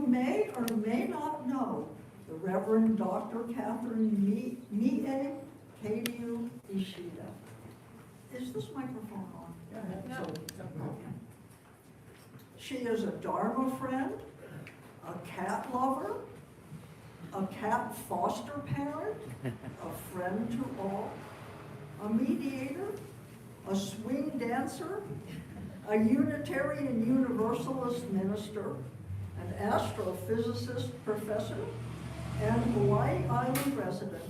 You may or may not know the Reverend Dr. Catherine Mie Keiryū Ishida. Is this microphone on? No. Okay. She is a Dharma friend, a cat lover, a cat foster parent, a friend to all, a mediator, a swing dancer, a Unitarian Universalist minister, an astrophysicist professor, and Hawaii Island resident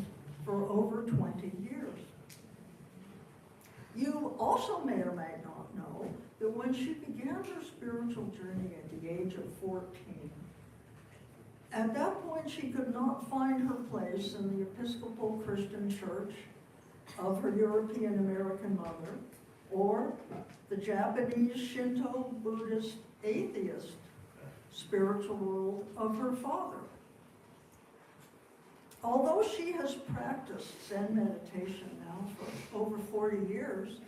for over 20 years. You also may or may not know that when she began her spiritual journey at the age of 14, at that point she could not find her place in the Episcopal Christian Church of her European American mother, or the Japanese Shinto Buddhist atheist spiritual world of her father. Although she has practiced Zen meditation now for over 40 years,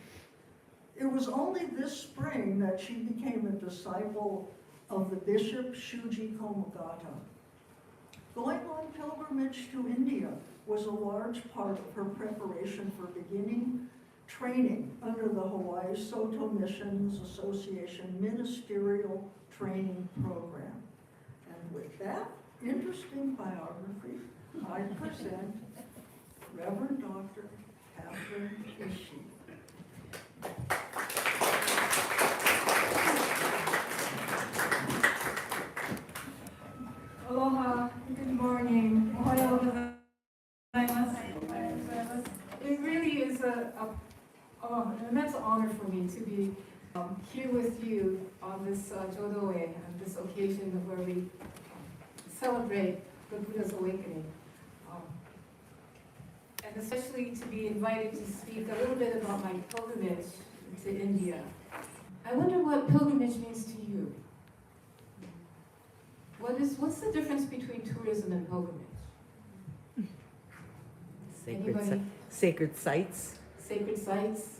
it was only this spring that she became a disciple of the Bishop Shuji Komagata. Going on pilgrimage to India was a large part of her preparation for beginning training under the Hawaii Soto Missions Association Ministerial Training Program. And with that interesting biography, I present Reverend Dr. Catherine Ishida. Aloha, good morning. Ohayo gozaimasu. It really is an immense honor for me to be here with you on this Jodoe, on this occasion where we celebrate the Buddha's awakening. And especially to be invited to speak a little bit about my pilgrimage to India. I wonder what pilgrimage means to you. What's the difference between tourism and pilgrimage? Sacred sites. Sacred sites?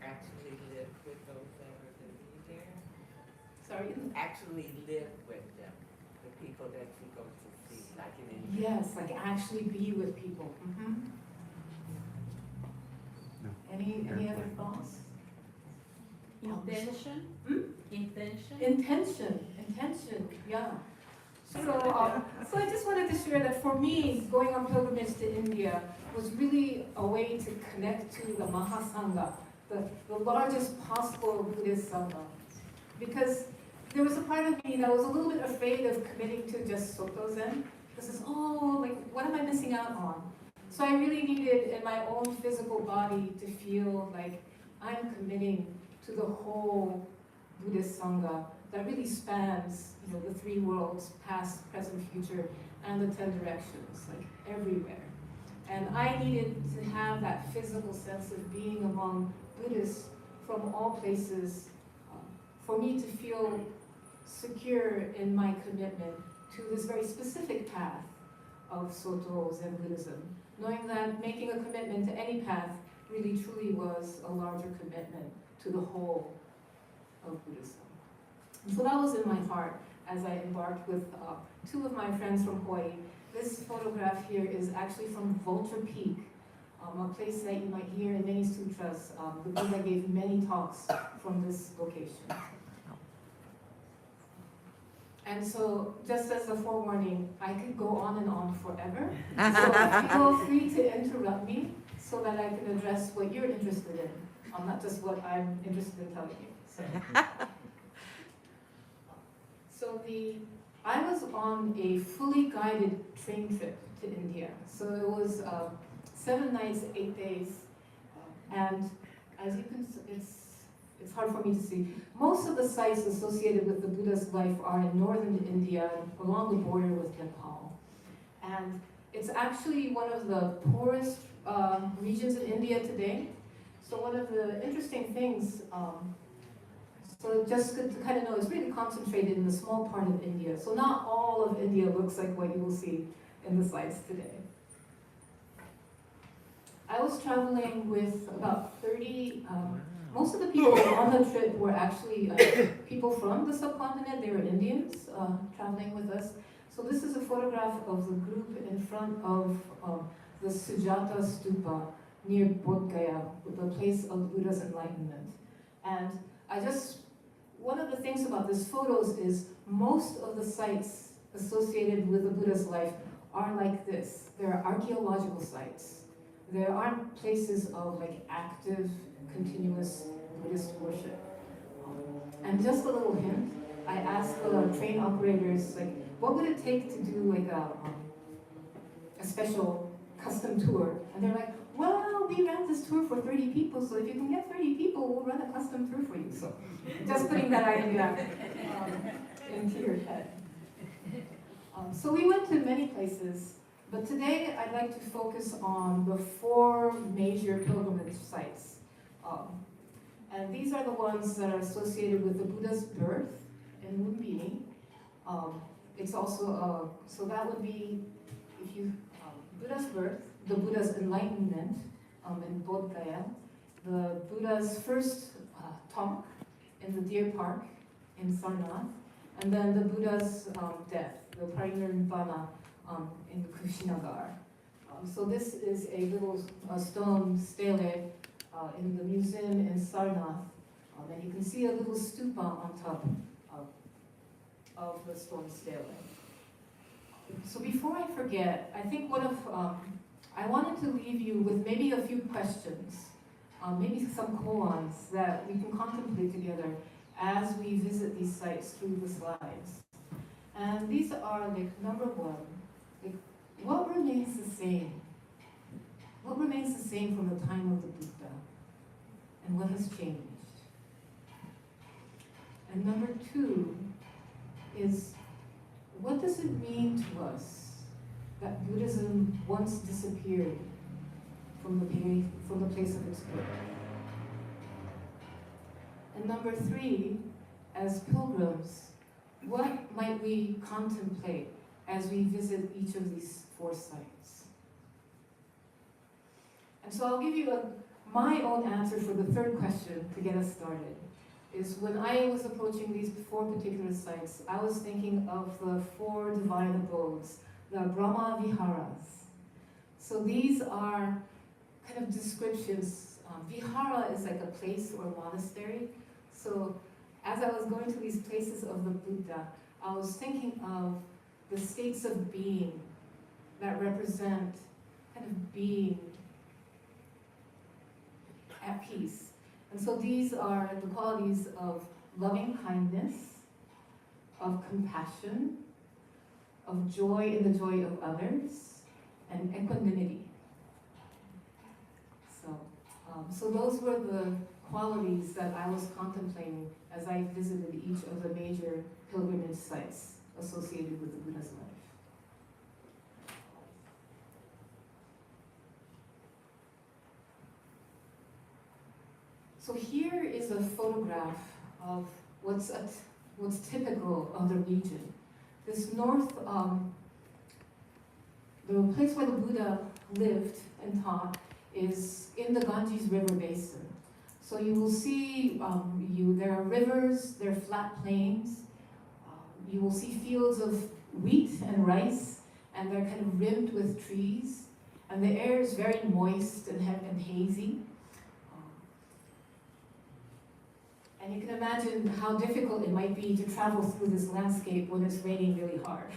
Actually live with those that are living there. Sorry? Actually live with them, the people that you go to see, like in India. Yes, like actually be with people. Mm-hmm. No. Any other thoughts? Intention? Intention, yeah. So I just wanted to share that for me, going on pilgrimage to India was really a way to connect to the Mahasangha, the largest possible Buddhist Sangha. Because there was a part of me that was a little bit afraid of committing to just Soto Zen. Because what am I missing out on? So I really needed in my own physical body to feel like I'm committing to the whole Buddhist Sangha that really spans, the three worlds, past, present, future, and the 10 directions, like everywhere. And I needed to have that physical sense of being among Buddhists from all places for me to feel secure in my commitment to this very specific path of Soto Zen Buddhism, knowing that making a commitment to any path really truly was a larger commitment to the whole of Buddhism. And so that was in my heart as I embarked with two of my friends from Hawaii. This photograph here is actually from Vulture Peak, a place that you might hear in many sutras. The Buddha gave many talks from this location. And so, just as a forewarning, I could go on and on forever. So feel free to interrupt me so that I can address what you're interested in, not just what I'm interested in telling you. So I was on a fully guided train trip to India. So it was 7 nights, 8 days, and as you can see, it's hard for me to see. Most of the sites associated with the Buddha's life are in northern India, along the border with Nepal. And it's actually one of the poorest regions in India today. So one of the interesting things, so just to kind of know, it's really concentrated in a small part of India. So not all of India looks like what you will see in the slides today. I was traveling with about 30, most of the people on the trip were actually people from the subcontinent. They were Indians traveling with us. So this is a photograph of the group in front of the Sujata Stupa near Bodh Gaya, the place of Buddha's enlightenment. And one of the things about these photos is most of the sites associated with the Buddha's life are like this. They're archaeological sites. There aren't places of like active, continuous Buddhist worship. And just a little hint, I asked the train operators, like, what would it take to do like a special custom tour? And they're like, well, we ran this tour for 30 people, so if you can get 30 people, we'll run a custom tour for you. So just putting that idea into your head. So we went to many places, but today I'd like to focus on the 4 major pilgrimage sites. And these are the ones that are associated with the Buddha's birth in Lumbini. It's also, so that would be, if you, Buddha's birth, the Buddha's enlightenment in Bodh Gaya, the Buddha's first talk in the deer park in Sarnath, and then the Buddha's death, the Parinirvana in Kushinagar. So this is a little stone stele in the museum in Sarnath, and you can see a little stupa on top of the stone stele. So before I forget, I think I wanted to leave you with maybe a few questions, maybe some koans that we can contemplate together as we visit these sites through the slides. And these are like, number 1, like, what remains the same? What remains the same from the time of the Buddha? And what has changed? And number 2 is, what does it mean to us that Buddhism once disappeared from the place of its birth? And number 3, as pilgrims, what might we contemplate as we visit each of these 4 sites? And so I'll give you my own answer for the 3rd question to get us started. Is when I was approaching these 4 particular sites, I was thinking of the 4 divine abodes, the Brahma Viharas. So these are kind of descriptions. Vihara is like a place or a monastery. So as I was going to these places of the Buddha, I was thinking of the states of being that represent kind of being at peace. And so these are the qualities of loving kindness, of compassion, of joy in the joy of others, and equanimity. So those were the qualities that I was contemplating as I visited each of the major pilgrimage sites associated with the Buddha's life. So here is a photograph of what's typical of the region. This north, the place where the Buddha lived and taught is in the Ganges River basin. So you will see, there are rivers, there are flat plains. You will see fields of wheat and rice, and they're kind of rimmed with trees. And the air is very moist and hazy. And you can imagine how difficult it might be to travel through this landscape when it's raining really hard.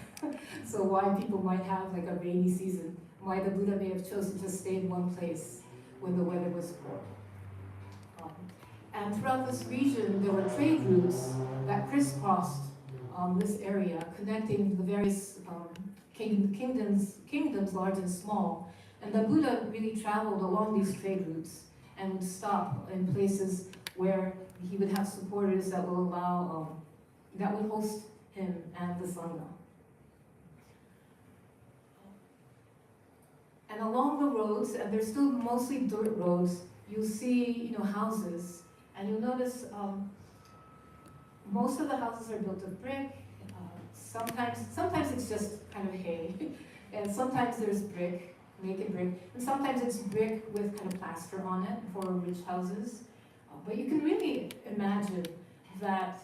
So why people might have like a rainy season, why the Buddha may have chosen to stay in one place when the weather was poor. And throughout this region, there were trade routes that crisscrossed this area, connecting the various kingdoms large and small. And the Buddha really traveled along these trade routes and would stop in places where he would have supporters that will allow, that would host him and the Sangha. And along the roads, and they're still mostly dirt roads, you'll see, houses, and you'll notice most of the houses are built of brick. Sometimes it's just kind of hay, and sometimes there's brick, make it brick. And sometimes it's brick with kind of plaster on it for rich houses. But you can really imagine that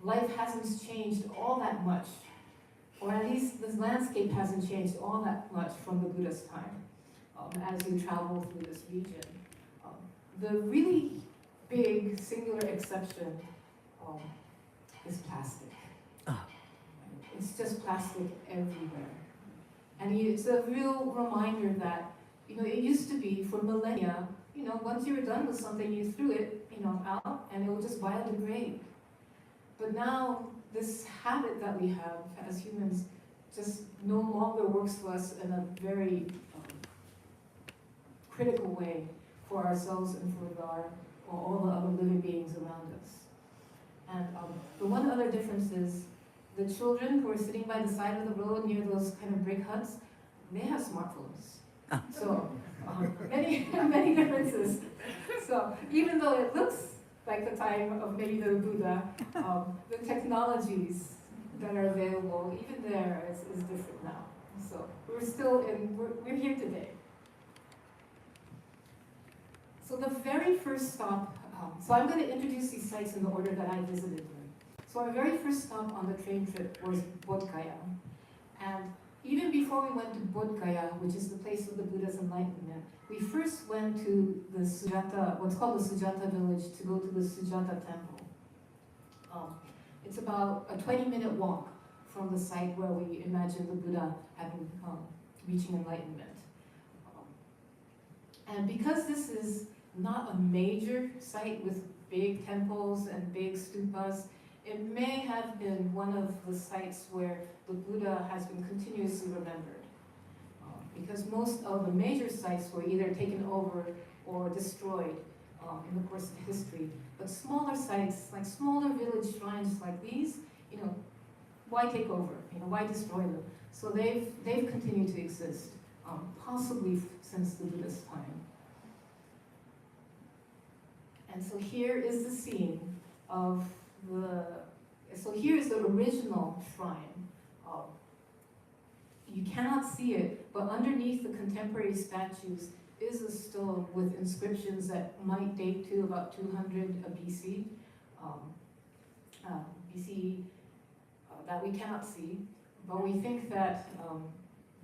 life hasn't changed all that much, or at least the landscape hasn't changed all that much from the Buddha's time as you travel through this region. The really big singular exception is plastic. It's just plastic everywhere. And it's a real reminder that, it used to be for millennia, once you were done with something, you threw it, out, and it would just biodegrade. But now, this habit that we have as humans just no longer works for us in a very critical way for ourselves and for all the other living beings around us. And the one other difference is the children who are sitting by the side of the road near those kind of brick huts, they have smartphones. So many differences. So even though it looks like the time of maybe the Buddha, the technologies that are available, even there is different now. So we're here today. So the very first stop, so I'm going to introduce these sites in the order that I visited them. So our very first stop on the train trip was Bodh Gaya. And even before we went to Bodh Gaya, which is the place of the Buddha's enlightenment, we first went to the Sujata, what's called the Sujata village, to go to the Sujata temple. It's about a 20-minute walk from the site where we imagine the Buddha having reaching enlightenment. And because this is not a major site with big temples and big stupas, it may have been one of the sites where the Buddha has been continuously remembered. Because most of the major sites were either taken over or destroyed in the course of history. But smaller sites, like smaller village shrines like these, why take over? Why destroy them? So they've continued to exist, possibly since the Buddha's time. And so here is the scene of so here is the original shrine. You cannot see it, but underneath the contemporary statues is a stone with inscriptions that might date to about 200 BC, that we cannot see, but we think that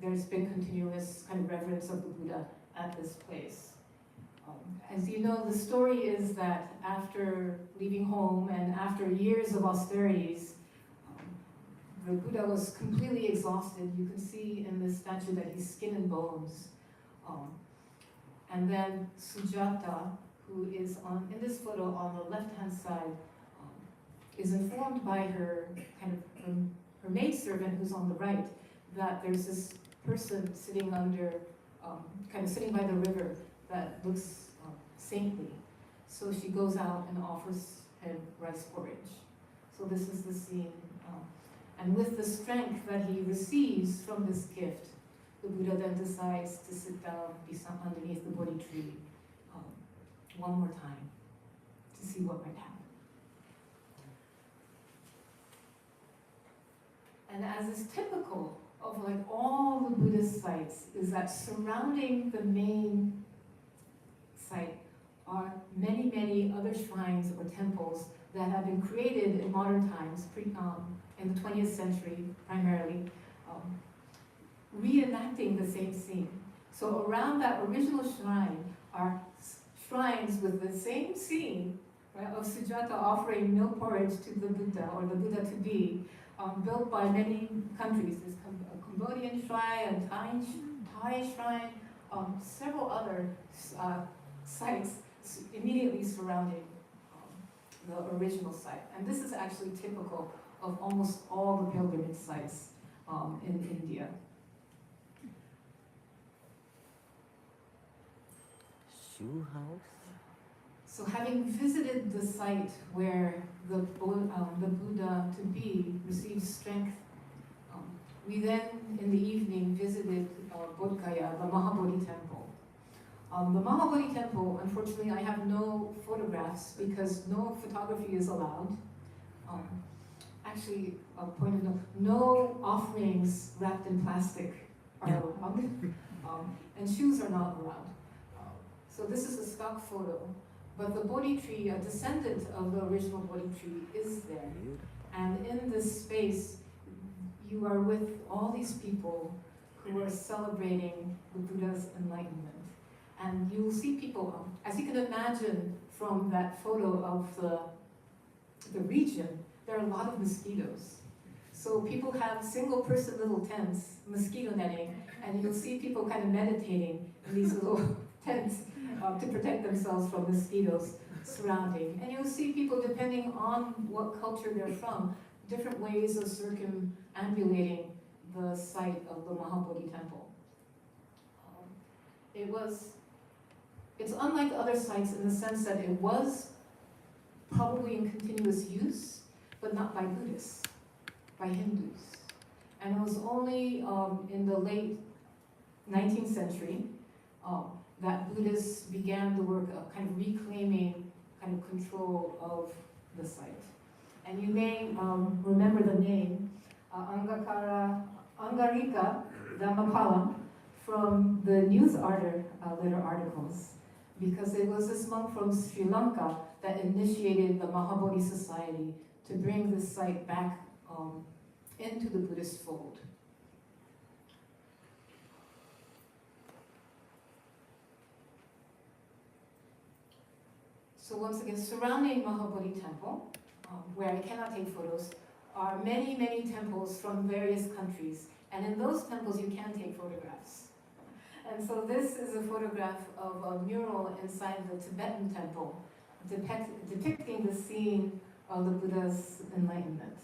there's been continuous kind of reverence of the Buddha at this place. As you know, the story is that after leaving home and after years of austerities, the Buddha was completely exhausted. You can see in this statue that he's skin and bones. And then Sujata, who is in this photo on the left-hand side, is informed by her her maidservant, who's on the right, that there's this person sitting sitting by the river that looks saintly. So she goes out and offers him rice porridge. So this is the scene. And with the strength that he receives from this gift, the Buddha then decides to sit down underneath the Bodhi tree one more time to see what might happen. And as is typical of all the Buddhist sites, is that surrounding the main site are many, many other shrines or temples that have been created in modern times, in the 20th century primarily, reenacting the same scene. So around that original shrine are shrines with the same scene, right, of Sujata offering milk porridge to the Buddha, or the Buddha to be, built by many countries. There's a Cambodian shrine, a Thai shrine, several other sites immediately surrounding the original site. And this is actually typical of almost all the pilgrimage sites in India. Shoe house? So having visited the site where the Buddha to be received strength, we then in the evening visited Bodh Gaya, the Mahabodhi temple. The Mahabodhi temple, unfortunately, I have no photographs because no photography is allowed. Actually, a point of note, no offerings wrapped in plastic are around, and shoes are not around. So this is a stock photo, but the Bodhi tree, a descendant of the original Bodhi tree, is there. And in this space, you are with all these people who are celebrating the Buddha's enlightenment. And you'll see people, as you can imagine from that photo of the region, there are a lot of mosquitoes. So people have single person little tents, mosquito netting, and you'll see people kind of meditating in these little tents to protect themselves from mosquitoes surrounding. And you'll see people, depending on what culture they're from, different ways of circumambulating the site of the Mahabodhi temple. It's unlike other sites in the sense that it was probably in continuous use, but not by Buddhists, by Hindus. And it was only in the late 19th century that Buddhists began the work of kind of reclaiming kind of control of the site. And you may remember the name Angarika Dhammapalam from the news letter articles, because it was this monk from Sri Lanka that initiated the Mahabodhi Society to bring this site back into the Buddhist fold. So once again, surrounding Mahabodhi temple, where I cannot take photos, are many, many temples from various countries. And in those temples, you can take photographs. And so this is a photograph of a mural inside the Tibetan temple, depicting the scene of the Buddha's enlightenment.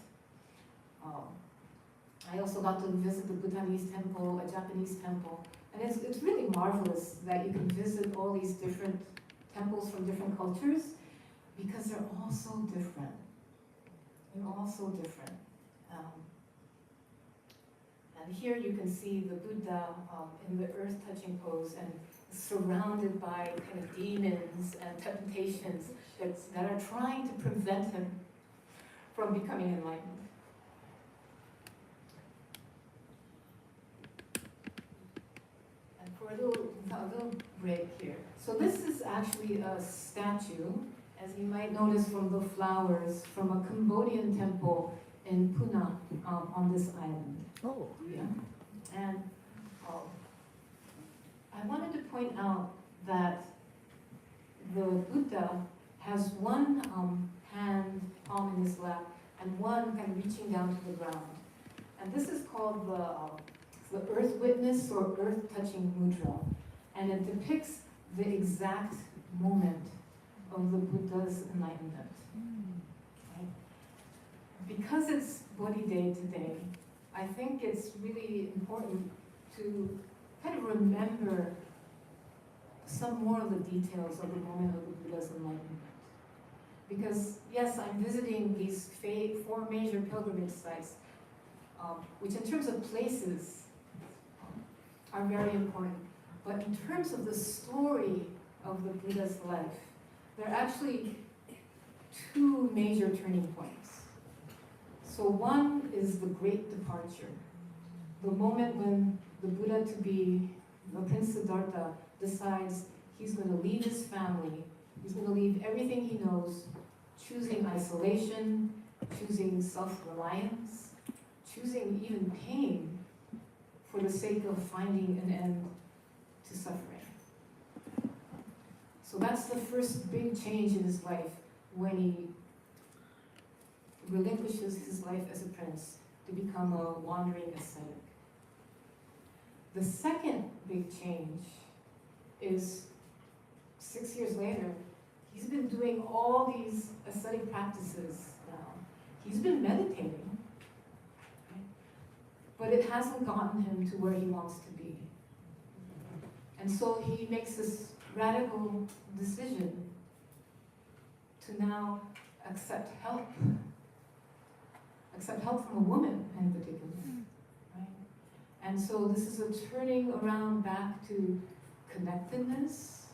I also got to visit the Bhutanese temple, a Japanese temple, and it's really marvelous that you can visit all these different temples from different cultures, because they're all so different. They're all so different. And here you can see the Buddha in the earth-touching pose and surrounded by kind of demons and temptations that are trying to prevent him from becoming enlightened. And for a little break here. So this is actually a statue, as you might notice from the flowers, from a Cambodian temple in Puna on this island. Oh. Yeah. And I wanted to point out that the Buddha has one hand, palm in his lap, and one kind of reaching down to the ground. And this is called the earth witness or earth touching mudra. And it depicts the exact moment of the Buddha's enlightenment. Right? Because it's Bodhi Day today, I think it's really important to kind of remember some more of the details of the moment of the Buddha's enlightenment. Because yes, I'm visiting these 4 major pilgrimage sites, which in terms of places are very important. But in terms of the story of the Buddha's life, there are actually 2 major turning points. So one is the great departure, the moment when the Buddha to be, the Prince Siddhartha, decides he's going to leave his family, he's going to leave everything he knows, choosing isolation, choosing self-reliance, choosing even pain for the sake of finding an end to suffering. So that's the first big change in his life when he relinquishes his life as a prince to become a wandering ascetic. The second big change is 6 years later, he's been doing all these ascetic practices now. He's been meditating, right? But it hasn't gotten him to where he wants to be. And so he makes this radical decision to now accept help from a woman in particular, right? And so this is a turning around back to connectedness,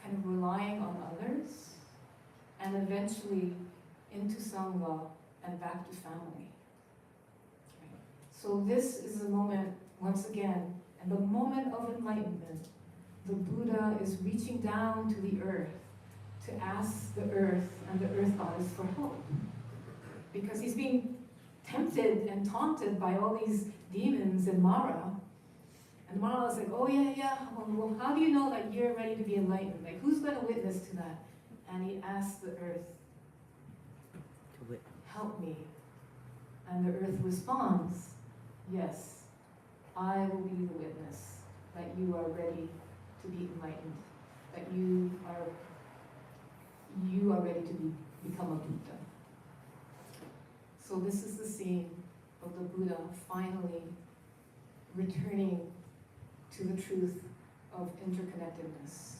kind of relying on others, and eventually into Sangha and back to family. Right? So this is a moment once again, in the moment of enlightenment, the Buddha is reaching down to the earth to ask the earth and the earth goddess for help. Because he's being tempted and taunted by all these demons in Mara. And Mara is like, oh yeah, well, how do you know that you're ready to be enlightened? Like, who's going to witness to that? And he asks the earth, help me. And the earth responds, yes, I will be the witness that you are ready to be enlightened, that you are ready to become a Buddha. So this is the scene of the Buddha finally returning to the truth of interconnectedness.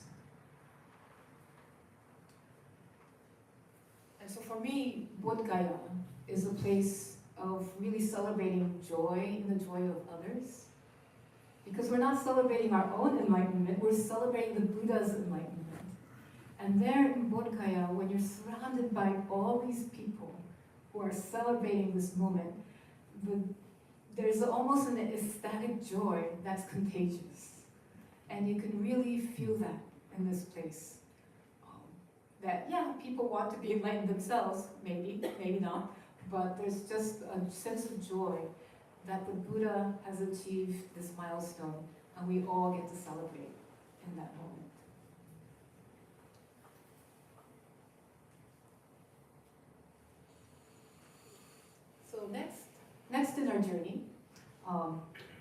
And so for me, Bodh Gaya is a place of really celebrating joy in the joy of others. Because we're not celebrating our own enlightenment, we're celebrating the Buddha's enlightenment. And there in Bodh Gaya, when you're surrounded by all these people who are celebrating this moment, there's almost an ecstatic joy that's contagious. And you can really feel that in this place. That, yeah, people want to be enlightened themselves, maybe not, but there's just a sense of joy that the Buddha has achieved this milestone, and we all get to celebrate in that moment. So next in our journey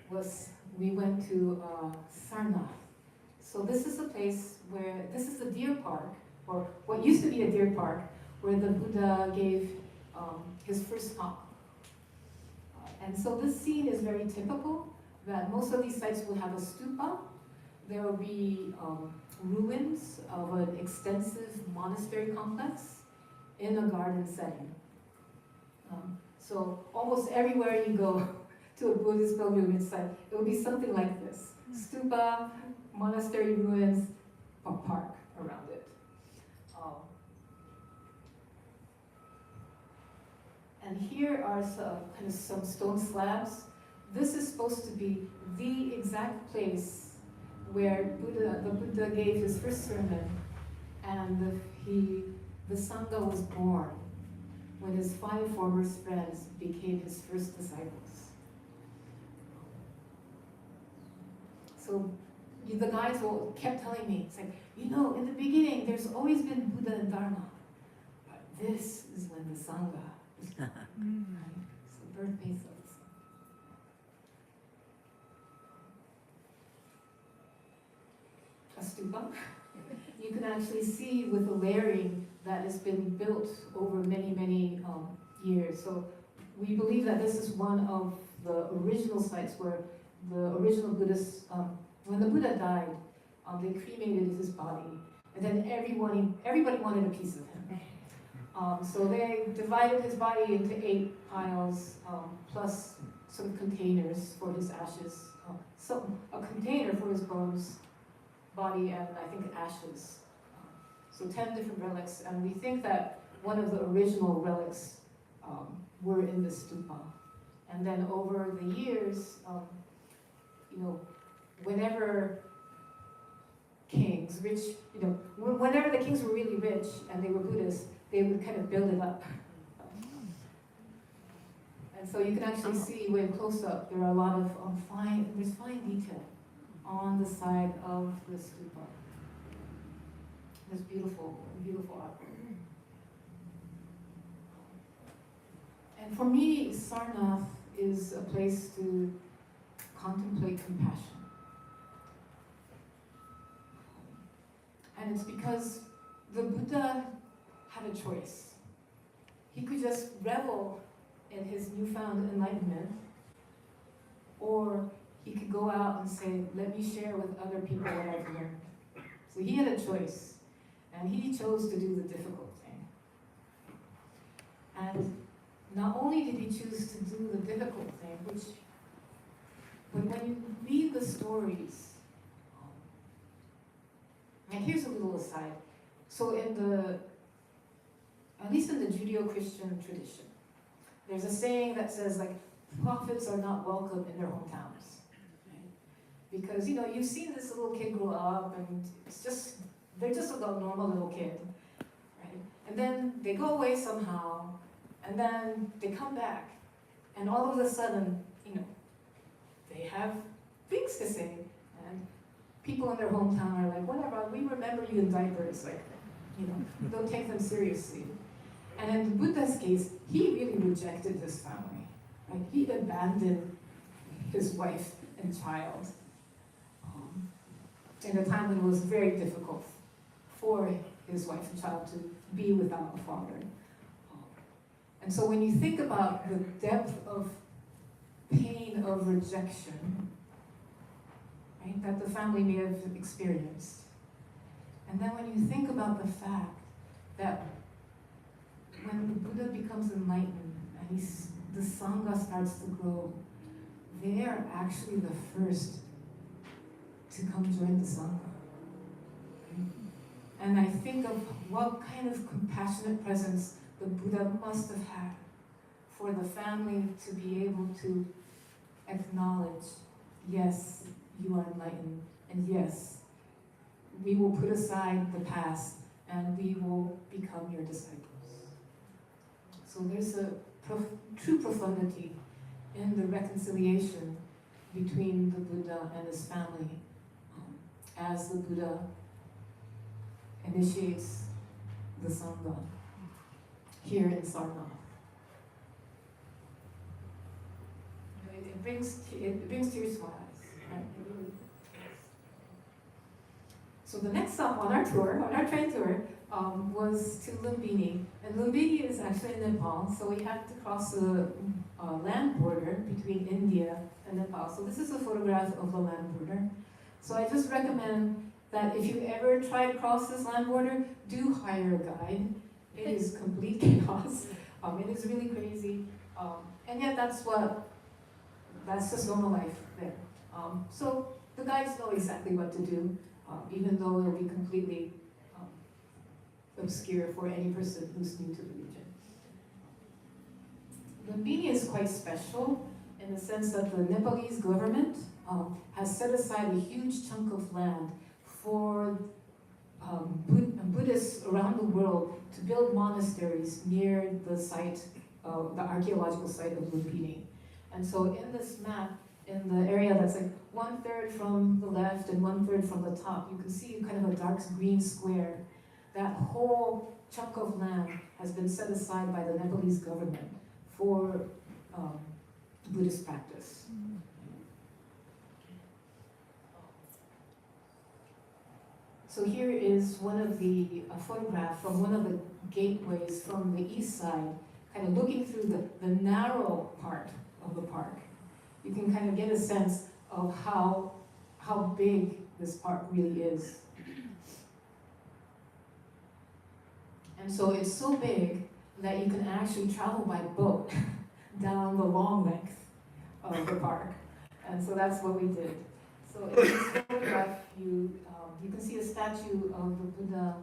was we went to Sarnath. So this is a place where, this is a deer park, or what used to be a deer park, where the Buddha gave his first talk. And so this scene is very typical, that most of these sites will have a stupa. There will be ruins of an extensive monastery complex in a garden setting. So almost everywhere you go to a Buddhist pilgrimage site, it will be something like this. Stupa, monastery ruins, a park around it. And here are some stone slabs. This is supposed to be the exact place where the Buddha gave his first sermon, and the Sangha was born when his 5 former friends became his first disciples. So the guys kept telling me, it's like, in the beginning, there's always been Buddha and Dharma, but this is when the Sangha was born. Right? It's the birthplace of the Sangha. A stupa. You can actually see with the layering that has been built over many, many years. So we believe that this is one of the original sites where the original Buddhists, when the Buddha died, they cremated his body, and then everybody wanted a piece of him. So they divided his body into 8 piles, plus some containers for his ashes, a container for his bones, body, and I think ashes. So 10 different relics, and we think that one of the original relics were in the stupa. And then over the years, whenever kings, whenever the kings were really rich and they were Buddhists, they would kind of build it up. And so you can actually see when close up, there are a lot of fine detail on the side of the stupa. This beautiful, beautiful artwork. And for me, Sarnath is a place to contemplate compassion. And it's because the Buddha had a choice. He could just revel in his newfound enlightenment, or he could go out and say, let me share with other people what I've learned. So he had a choice, and he chose to do the difficult thing. And not only did he choose to do the difficult thing, but when you read the stories, and here's a little aside. So at least in the Judeo-Christian tradition, there's a saying that says, prophets are not welcome in their hometowns. Because, you know, you've seen this little kid grow up and they're just a normal little kid, right? And then they go away somehow, and then they come back, and all of a sudden, you know, they have things to say, and people in their hometown are like, whatever, we remember you in diapers, like, you know, don't take them seriously. And in Buddha's case, he really rejected his family. Like, he abandoned his wife and child in a time when it was very difficult for his wife and child to be without a father. And so when you think about the depth of pain of rejection, right, that the family may have experienced, and then when you think about the fact that when the Buddha becomes enlightened and the Sangha starts to grow, they are actually the first to come join the Sangha. And I think of what kind of compassionate presence the Buddha must have had for the family to be able to acknowledge, yes, you are enlightened, and yes, we will put aside the past and we will become your disciples. So there's a true profundity in the reconciliation between the Buddha and his family as the Buddha initiates the Sangha here in Sarnath. It brings tears to my eyes. Right? So the next stop on our tour, on our train tour, was to Lumbini. And Lumbini is actually in Nepal, so we had to cross the land border between India and Nepal. So this is a photograph of the land border. So I just recommend that if you ever try to cross this land border, do hire a guide. It is complete chaos. It is really crazy. And yet that's just normal life there. So the guides know exactly what to do, even though it'll be completely obscure for any person who's new to the region. Lumbini is quite special in the sense that the Nepalese government has set aside a huge chunk of land for Buddhists around the world to build monasteries near the site, the archaeological site of Lumbini. And so in this map, in the area that's like 1/3 from the left and 1/3 from the top, you can see kind of a dark green square. That whole chunk of land has been set aside by the Nepalese government for Buddhist practice. So here is one of the photograph from one of the gateways from the east side, kind of looking through the narrow part of the park. You can kind of get a sense of how big this park really is. And so it's so big that you can actually travel by boat down the long length of the park. And so that's what we did. So in this photograph, you can see a statue of the Buddha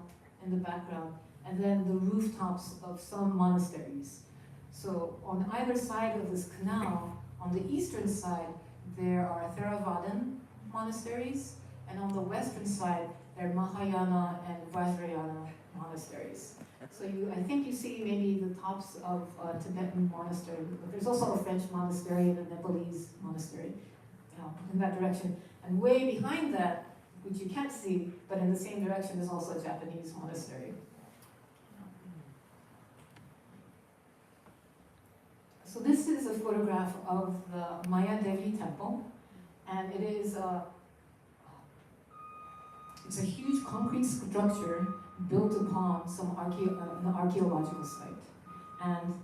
in the background, and then the rooftops of some monasteries. So on either side of this canal, on the eastern side, there are Theravadan monasteries, and on the western side, there are Mahayana and Vajrayana monasteries. So I think you see maybe the tops of a Tibetan monastery, but there's also a French monastery and a Nepalese monastery in that direction. And way behind that, which you can't see, but in the same direction, is also a Japanese monastery. So this is a photograph of the Maya Devi temple, and it is it's a huge concrete structure built upon an archaeological site. And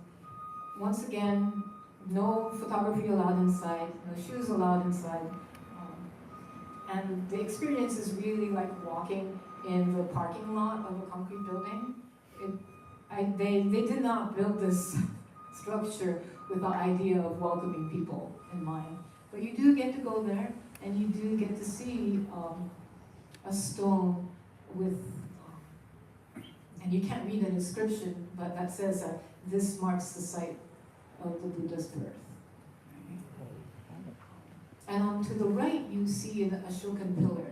once again, no photography allowed inside, no shoes allowed inside. And the experience is really like walking in the parking lot of a concrete building. They did not build this structure with the idea of welcoming people in mind. But you do get to go there, and you do get to see a stone with, and you can't read an inscription, but that says that this marks the site of the Buddha's birth. And to the right, you see an Ashokan pillar.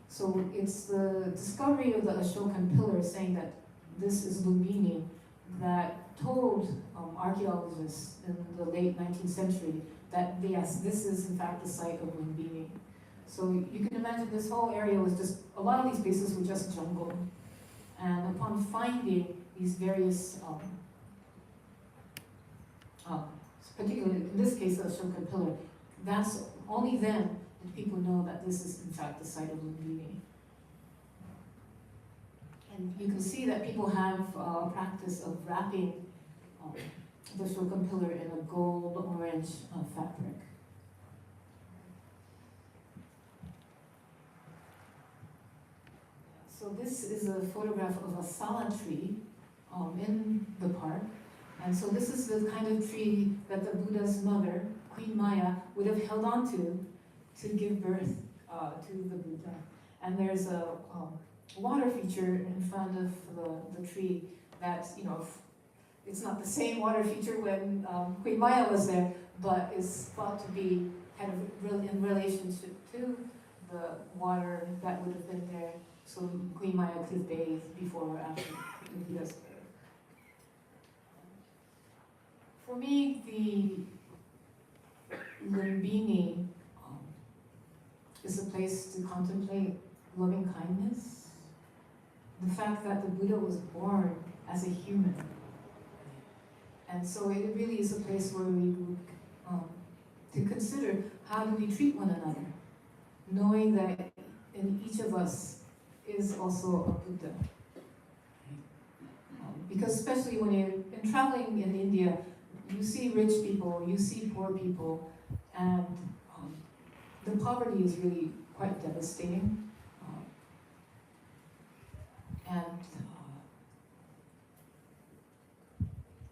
So it's the discovery of the Ashokan pillar saying that this is Lumbini that told archaeologists in the late 19th century that yes, this is in fact the site of Lumbini. So you can imagine this whole area was just, a lot of these places were just jungle. And upon finding these various, particularly in this case, the Ashoka pillar, that's only then did people know that this is in fact the site of Lumbini. And you can see that people have a practice of wrapping the Ashoka pillar in a gold-orange fabric. So this is a photograph of a sala tree in the park. And so this is the kind of tree that the Buddha's mother, Queen Maya, would have held on to give birth to the Buddha. And there's a water feature in front of the tree that, you know, it's not the same water feature when Queen Maya was there, but is thought to be kind of in relationship to the water that would have been there. So Queen Maya could have bathed before or after the Buddha's birth. For me, the Lumbini is a place to contemplate loving kindness. The fact that the Buddha was born as a human. And so it really is a place where we would to consider how do we treat one another, knowing that in each of us is also a Buddha. Because especially when you're traveling in India, you see rich people, you see poor people, and the poverty is really quite devastating.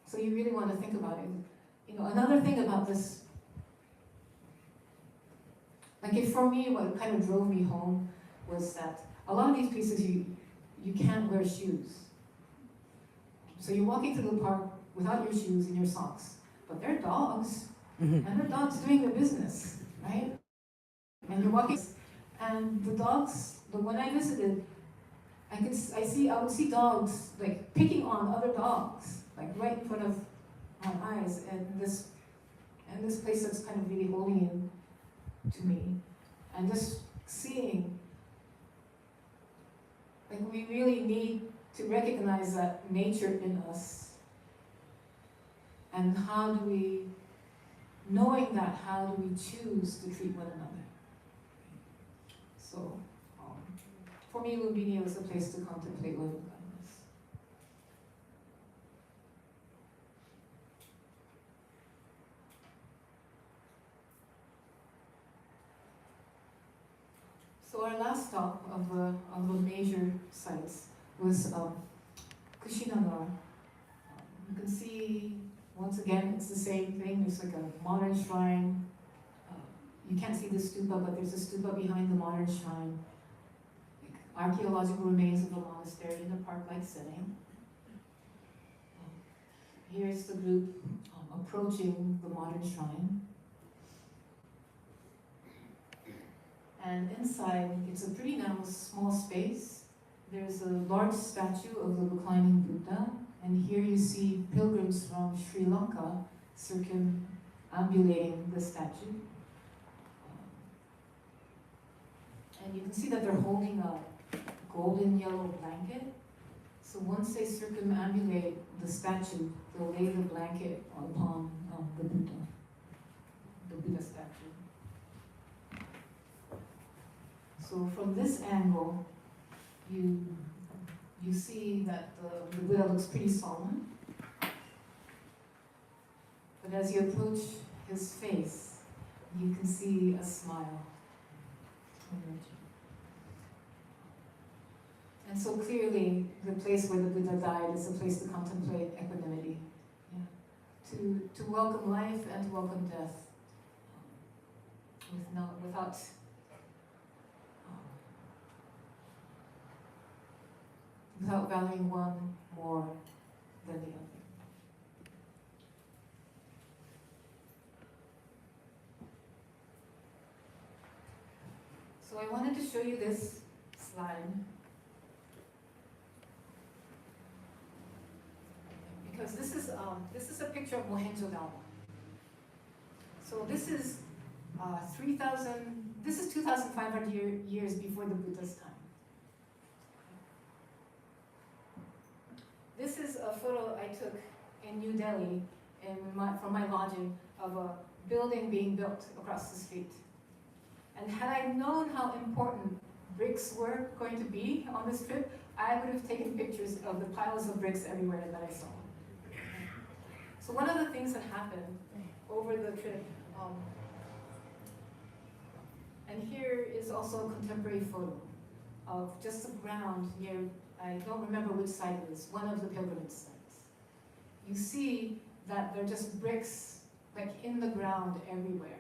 So you really want to think about it. You know, another thing about this, like for me, what kind of drove me home was that a lot of these places you can't wear shoes. So you're walking through the park without your shoes and your socks, but they're dogs, and they're dogs doing their business, right? And you're walking, and the dogs, when I visited, I would see dogs like picking on other dogs, like right in front of my eyes, and this place that's kind of really holy to me, and just seeing, like we really need to recognize that nature in us, and how do we, knowing that, how do we choose to treat one another? So, for me, Lumbini was a place to contemplate loving kindness. So our last stop of the major sites was Kushinagar. You can see, once again, it's the same thing. There's like a modern shrine. You can't see the stupa, but there's a stupa behind the modern shrine. Archaeological remains of the monastery in a park-like setting. Here's the group approaching the modern shrine. And inside, it's a pretty narrow, small space. There's a large statue of the reclining Buddha, and here you see pilgrims from Sri Lanka circumambulating the statue. And you can see that they're holding a golden yellow blanket. So once they circumambulate the statue, they'll lay the blanket upon the Buddha statue. So from this angle, you see that the Buddha looks pretty solemn. But as you approach his face, you can see a smile. And so clearly, the place where the Buddha died is a place to contemplate equanimity, to welcome life and to welcome death, without valuing one more than the other. So I wanted to show you this slide. Because this is a picture of Mohenjo-daro. So this is 2,500 years before the Buddha's time. This is a photo I took in New Delhi from my lodging of a building being built across the street. And had I known how important bricks were going to be on this trip, I would have taken pictures of the piles of bricks everywhere that I saw. So one of the things that happened over the trip, and here is also a contemporary photo of just the ground near, I don't remember which site it is, one of the pilgrimage sites. You see that they're just bricks like in the ground everywhere,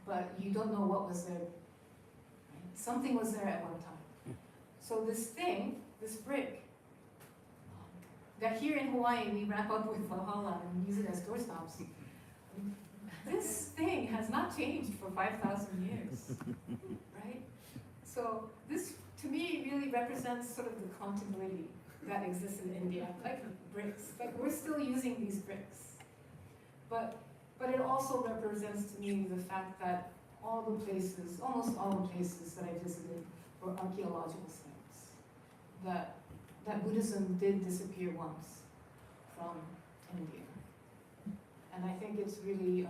but you don't know what was there. Something was there at one time. So this thing, this brick, that here in Hawaii we wrap up with Valhalla and use it as doorstops. This thing has not changed for 5,000 years, right? So this, to me, really represents sort of the continuity that exists in India, like bricks. Like we're still using these bricks. But it also represents to me the fact that all the places, almost all the places that I visited were archaeological sites. That Buddhism did disappear once from India. And I think it's really,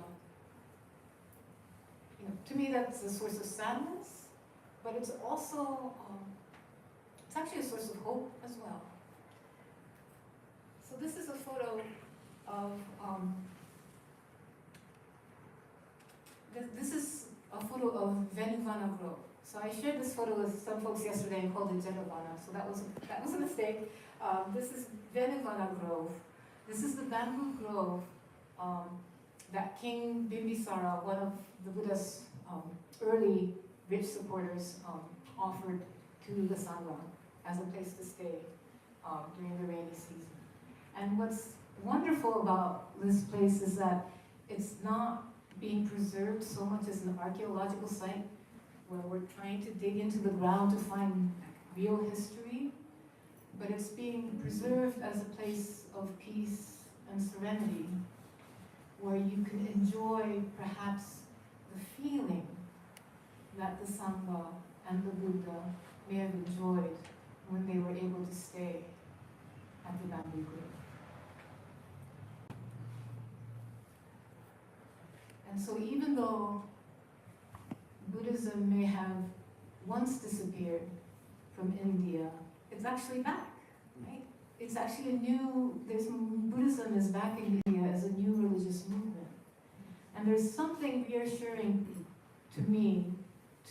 to me that's a source of sadness, but it's also, it's actually a source of hope as well. So this is a photo of, this is a photo of Venuvana Grove. So I shared this photo with some folks yesterday and called it Jenavana, so that was a mistake. This is Venuvana Grove. This is the bamboo grove that King Bimbisara, one of the Buddha's early rich supporters, offered to the Sangha as a place to stay during the rainy season. And what's wonderful about this place is that it's not being preserved so much as an archaeological site where we're trying to dig into the ground to find real history, but it's being preserved as a place of peace and serenity, where you can enjoy perhaps the feeling that the Sangha and the Buddha may have enjoyed when they were able to stay at the bamboo grove. And so even though Buddhism may have once disappeared from India, it's actually back, right? It's actually Buddhism is back in India as a new religious movement. And there's something reassuring to me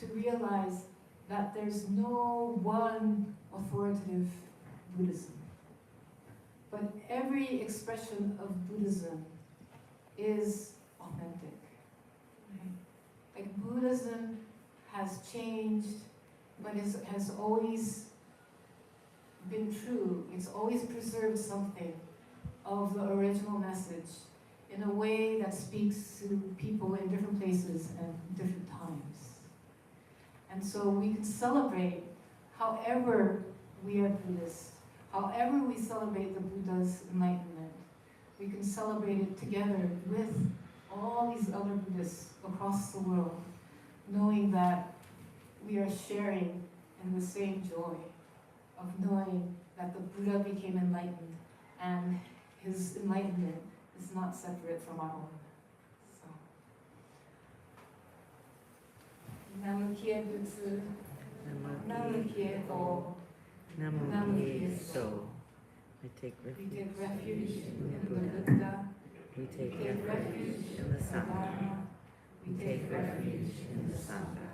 to realize that there's no one authoritative Buddhism. But every expression of Buddhism is authentic. Like Buddhism has changed, but has always been true. It's always preserved something of the original message in a way that speaks to people in different places and different times. And so we can celebrate however we are Buddhist, however we celebrate the Buddha's enlightenment. We can celebrate it together with all these other Buddhists across the world, knowing that we are sharing in the same joy of knowing that the Buddha became enlightened and his enlightenment is not separate from our own. So, Nam Kie Butsu, Nam Kie Ho, Nam Kie So. We take We refuge take refuge in in the the Buddha. Buddha. We take We take refuge refuge in the Sangha. Dharma. We take refuge in the Sangha.